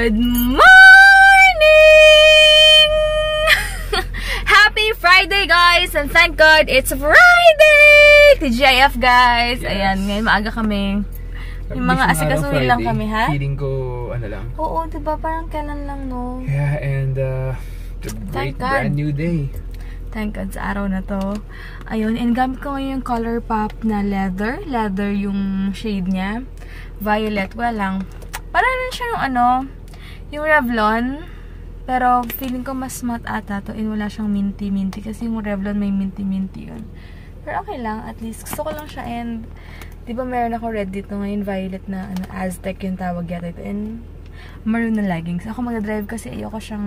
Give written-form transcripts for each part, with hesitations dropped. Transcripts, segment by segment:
Good morning! Happy Friday, guys! And thank God, it's Friday! TGIF, guys! Yes. Ayan, ngayon maaga kami. Yung mga asikasuhin lang kami, ha? Feeling ko, ano lang. Oo, diba? Parang kailan lang, no? Yeah, and it's a great brand new day. Thank God sa araw na to. Ayun, and gamit ko ngayon yung ColourPop na leather. Leather yung shade niya. Violet, walang. Parang rin siya yung ano, yung Revlon. Pero feeling ko mas matte ata to. And wala siyang minty-minty. Kasi yung Revlon may minty-minty yun. Pero okay lang, at least. Gusto ko lang siya. And diba meron ako red dito ngayon, violet na ano, Aztec yung tawag yata ito. And maroon na leggings. Ako mag-drive kasi ayoko siyang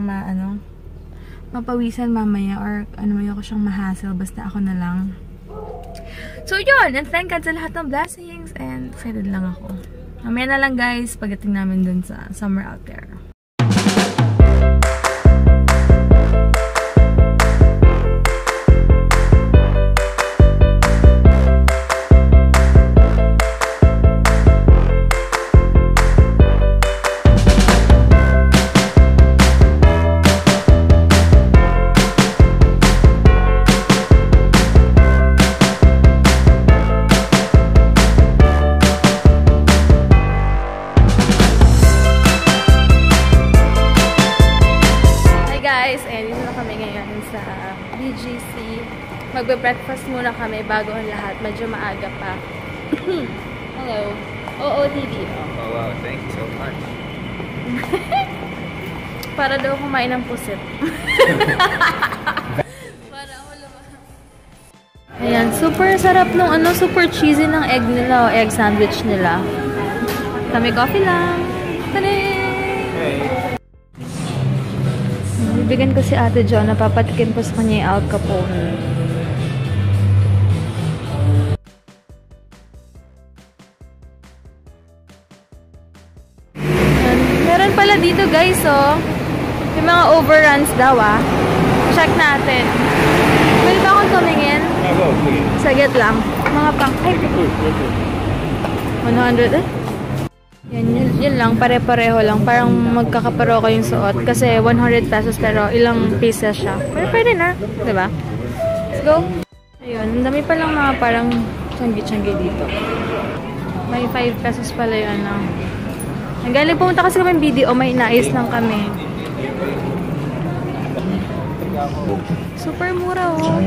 mapawisan mamaya or ano, ayoko siyang ma-hassle. Basta ako na lang. So yun, and thank God sa lahat ng blessings. And excited lang ako. Mamaya na lang guys, pagdating namin dun sa summer out there. Magbe-breakfast muna kami bago ang lahat. Medyo maaga pa. Hello. OOTD. Oh, wow. Thank you so much. Para daw kumain ng pusit. Para ako lumahas. Ayan. Super sarap nung ano, super cheesy ng egg nila o egg sandwich nila. Kami coffee lang. Taday! Hey. Bibigyan ko si Ate Jo. Napapatikin po sa kanya yung Al Capone. Pala dito guys, oh. Yung mga overruns daw, ah. Check natin. Pwede ba akong tumingin? Sagit lang. Mga pang... Ay! 100 eh? Yun lang. Pare-pareho lang. Parang magkakaparo kayong suot. Kasi 100 pesos pero ilang pieces siya. Pero pwede na. Diba? Let's go. Ayun. Ang dami palang mga parang tiyanggi-tiyanggi dito. May 5 pesos pala yun, ano. Nagaling pumunta kasi kami video, may nais lang kami. Super mura, oh.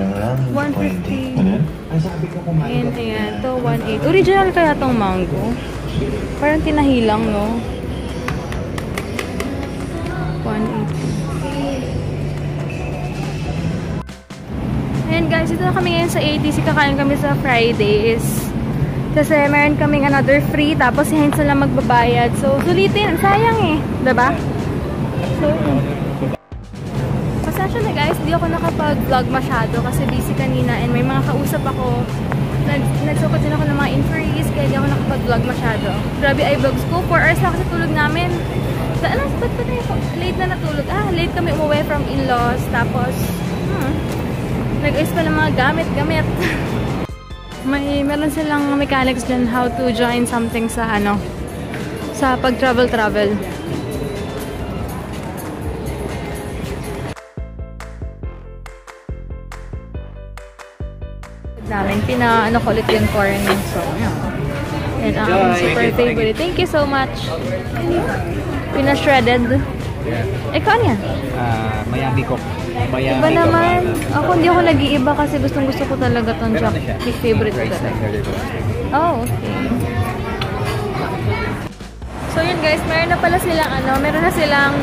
150. Ayan, ayan. Ito, 1.8. Original kaya itong mango. Parang tinahilang, no? 1.8. Ayan, guys. Ito na kami ngayon sa ATC. Kakain kami sa Fridays. Kasi meron kaming another free, tapos si Heinz na lang magbabayad. So, sulitin. Sayang eh. Diba? So, pasensya na guys, hindi ako nakapag-vlog masyado kasi busy kanina and may mga kausap ako. Nagsukot din ako ng mga inquiries kaya hindi ako nakapag-vlog masyado. Grabe ay vlogs ko. 4 hours na kasi tulog namin. Alam, ba't ba tayo? Late na natulog. Late kami umuwi from in-laws. Tapos, nag-ayos pa ng mga gamit-gamit. Meron silang mechanics dyan how to join something sa ano, sa pag-travel. Namin, pina-ano ko ulit yung corn. So, yan. And super favorite. Thank you so much. Pina-shredded. Ikaw niya? Miami Coke. Iba naman. Ako hindi ako nag-iiba kasi gustong-gusto ko talaga itong chocolate. Favorite ko talaga. Oh, okay. So yun guys, meron na pala silang meron na silang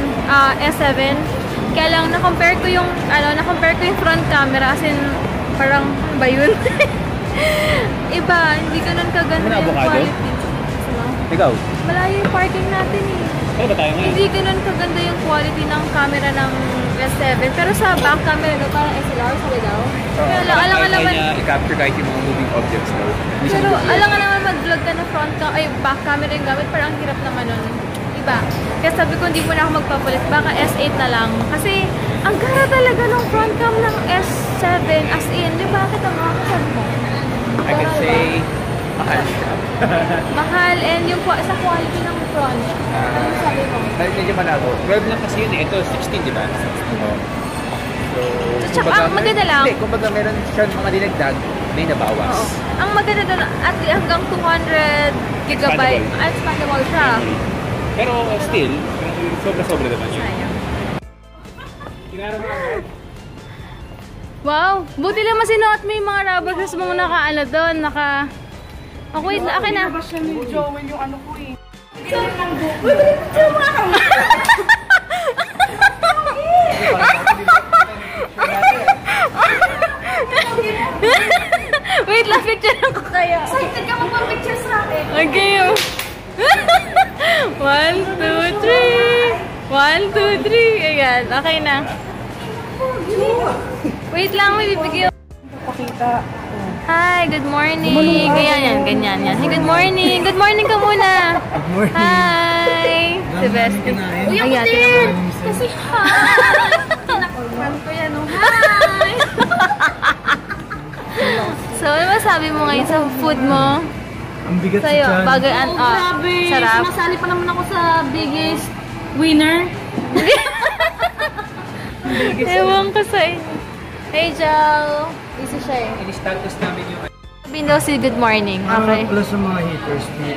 S7. Kaya lang na-compare ko yung front camera as in parang ba yun? Iba, hindi ganun kaganda yung quality. Ikaw? Malayo yung parking natin eh. Ba tayo ngayon? Hindi ganun kaganda yung quality ng camera ng S7. Pero sa back camera, no, parang SLR, sabi daw. Pero alang-alaman i-capture kahit yung mga moving objects daw. Pero alang-alaman mag-vlog ka na back camera yung gamit, parang ang hirap naman nun. Iba. Kaya sabi ko, hindi mo na ako magpapalit. Baka S8 na lang. Kasi, ang gara talaga ng front cam ng S7. As in, di ba? Bakit ang makakasad mo? I can say, mahal siya. Mahal. And yung sa quality ng front. Ano sabi mo? Dahil medyo malabo. 12 lang kasi yun eh. Ito, 16, di ba? 16. So, Tsaka, ang maganda lang. Hindi, kumbaga meron siya mga dinagdag, may nabawas. Oo. Ang maganda doon, at hanggang 200 gigabyte. Expandable siya. Pero still, sobra-sobra naman yun. Sayang. Wow! Buti lang masinuot mo yung mga rubber gloves mo nakaano doon. Oh, wait, akin na. Nabas siya ni Joel yung ano ko eh. Uy, balik mo siya mga ka! Wait lang, picture lang ko kayo. Excited ka magpa-picture sa akin. Okay. 1, 2, 3. 1, 2, 3. Ayan, okay na. Wait lang, may bibigyan. Pakita. Hi, good morning. Ganyan, ganyan, yan. Hey, good morning. Good morning ka muna. Good morning. Hi. The best. Uy, ako Ayan, din! Kasi hi! Kinakuman ko yan, oh. Hi! So, ano masabi mo ngayon sa food mo? Ang bigat Sa'yo, sa tiyan. bagay, Oh, grabe! sarap. Sumasali pa naman ako sa biggest winner. Ewan ko sa inyo. Hey, Jal. Isa siya eh. In-status namin yung Sabihin daw si good morning. Okay. Pala sa mga haters, hindi.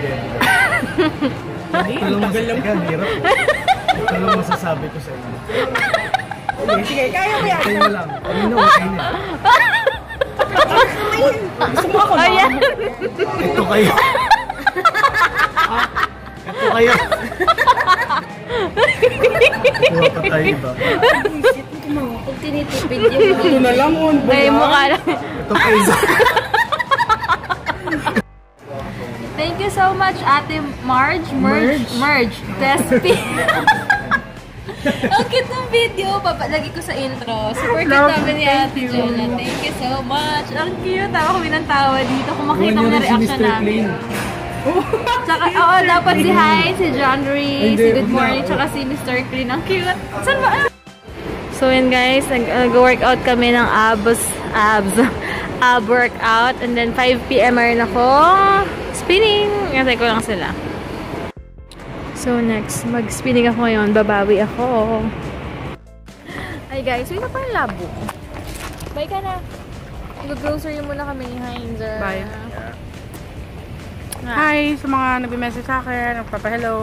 Ito lang masasabi. Hirap. Ito lang masasabi ko sa inyo. Sige, kaya mo yan. Kayo lang. Kanino, okay na. Gusto mo ako, no? Ayan. Ito kayo. Ito kayo. Kuha pa tayo ba? Pag tinitipid yung ito na lang, on. Ay, mukha lang. Ito kayo. Thank you so much, Ate Marge. Merge. Testy. Ang cute ng video. Papalagi ko sa intro. Super cute namin ni Ate Jonah. Thank you so much. Ang cute. Tawa kami ng tawa dito. Kung makita mo na reaction namin. Tsaka, oo, dapat si Hi, si John Ree, si Good Morning, tsaka si Mr. Clean. Ang cute. Saan ba? So yun guys, nag-workout kami ng ab workout. And then 5 PM rin ako spinning. Ngantay ko lang sila. So next, mag-spinning ako ngayon. Babawi ako. Ay guys, wait na pa yung labo. Bye ka na. Mag-grocery muna kami ni Heinzer. Bye. Ah. Hi sa mga nag-message sa akin, nagpapa-hello.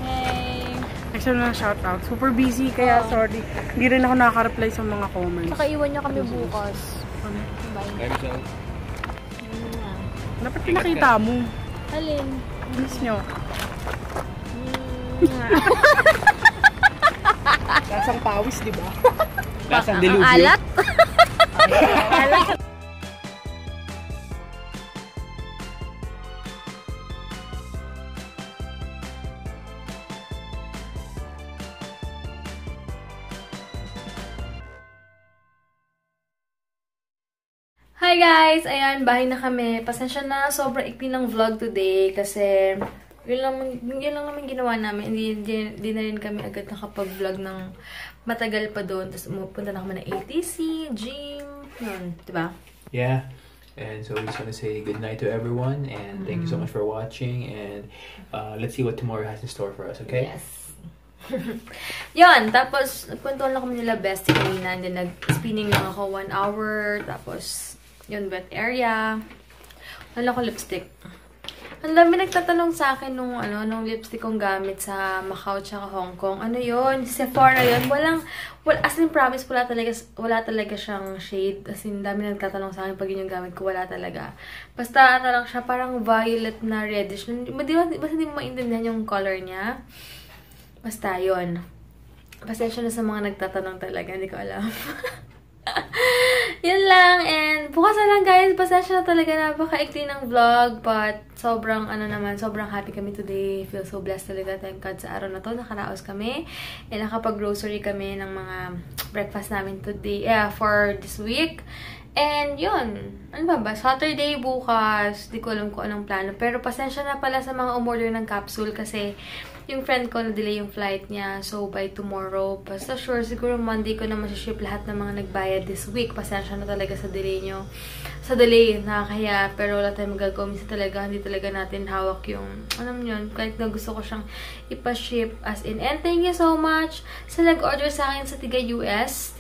Hey. Next na shoutout. Super busy kaya sorry. Hindi rin ako nakaka-reply sa mga comments. Saka iwan niya kami bukas. Bye. Dapat pinakita mo. Alin? Miss nyo. Lasang pawis, di ba? lasang Ang dilubyo. alat? Alat. Hi guys! Ayan, bahay na kami. Pasensya na, sobrang ikli ng vlog today kasi yun lang naman ginawa namin. Hindi na rin kami agad nakapag-vlog ng matagal pa doon. Tapos umupunta na kami ng ATC, gym, yun, diba? Yeah. And so we just want to say good night to everyone and thank you so much for watching and let's see what tomorrow has in store for us, okay? Yes. Yun, tapos nagkwentuhan lang kami nila bestie kanina and then nag-spinning lang ako 1 hour. Tapos yun, wet area. Wala ko lipstick. Ang dami nagtatanong sa akin nung lipstick kong gamit sa Macau tsaka Hong Kong. Ano yun? Sephora yun. As in promise, wala talaga siyang shade. As in, dami nagtatanong sa akin pag yun yung gamit ko. Wala talaga. Basta lang siya, parang violet na reddish. Basta hindi mo maintindihan yung color niya. Basta yun. Pasensya na sa mga nagtatanong talaga. Hindi ko alam. Yun lang. And bukas na lang guys. Pasensya na talaga. Napaka-ikli ng vlog. But sobrang sobrang happy kami today. Feel so blessed talaga. Thank God sa araw na to. Nakaraos kami. And nakapag-grocery kami ng mga breakfast namin today. For this week. And yun. Ano ba? Saturday bukas. Di ko alam kung anong plano. Pero pasensya na pala sa mga umorder ng capsule. Kasi yung friend ko na-delay yung flight niya. So, by tomorrow, basta sure, siguro Monday ko na masiship lahat ng mga nagbayad this week. Pasensya na talaga sa delay nyo. sa delay, nakakaya, pero wala tayong magagawa. Minsan talaga, hindi talaga natin hawak yung, alam mo yun, kahit na gusto ko siyang ipa-ship as in. And thank you so much sa nag-order sa akin sa tiga US,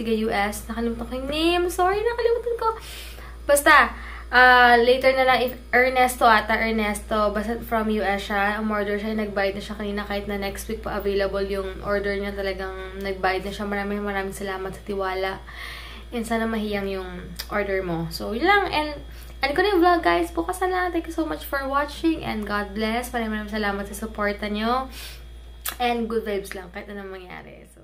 nakalimutan ko yung name, sorry, nakalimutan ko. Basta, later na lang, if Ernesto, basta from US siya, umorder siya, nag-bayad na siya kanina, kahit na next week pa available yung order niya, talagang nag-bayad na siya. Maraming salamat sa tiwala. And sana mahiyang yung order mo. So, yun lang. And, ano ko na yung vlog, guys. Bukas na lang. Thank you so much for watching. And God bless. Maraming salamat sa supporta nyo. And good vibes lang kahit anong mangyari. So,